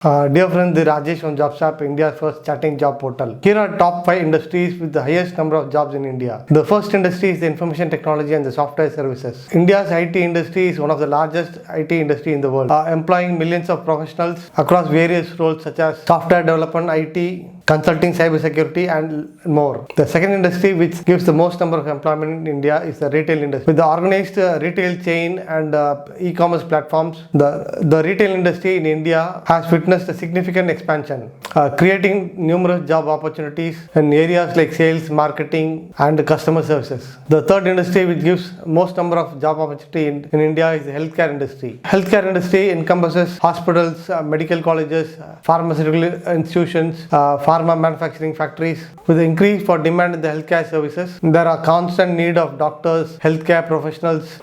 Dear friends, this is Rajesh from JobStop, India's first chatting job portal. Here are top 5 industries with the highest number of jobs in India. The first industry is the information technology and the software services. India's IT industry is one of the largest IT industry in the world, employing millions of professionals across various roles such as software development, IT, consulting, cybersecurity, and more. The second industry, which gives the most number of employment in India, is the retail industry. With the organized retail chain and e-commerce platforms, the retail industry in India has witnessed a significant expansion, creating numerous job opportunities in areas like sales, marketing, and customer services. The third industry, which gives most number of job opportunity in India, is the healthcare industry. Healthcare industry encompasses hospitals, medical colleges, pharmaceutical institutions, pharma manufacturing factories. With the increase for demand in the healthcare services, there are constant need of doctors, healthcare professionals,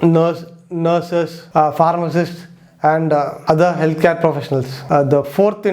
nurses, pharmacists, and other healthcare professionals. The fourth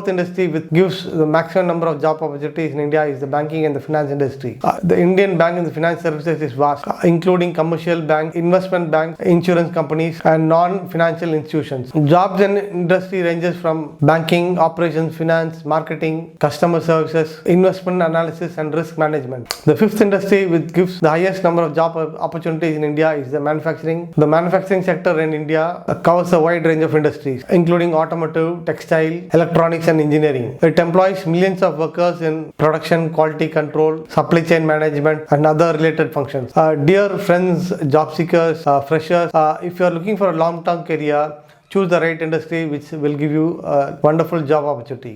industry which gives the maximum number of job opportunities in India is the banking and the finance industry. The Indian bank and the finance services is vast, including commercial bank, investment bank, insurance companies, and non-financial institutions. Jobs in industry ranges from banking, operations, finance, marketing, customer services, investment analysis, and risk management. The fifth industry which gives the highest number of job opportunities in India is the manufacturing. The manufacturing sector in India covers a wide range of industries, including automotive, textile, electronics, and engineering. It employs millions of workers in production, quality control, supply chain management, and other related functions. Dear friends, job seekers, freshers, if you are looking for a long-term career, choose the right industry which will give you a wonderful job opportunity.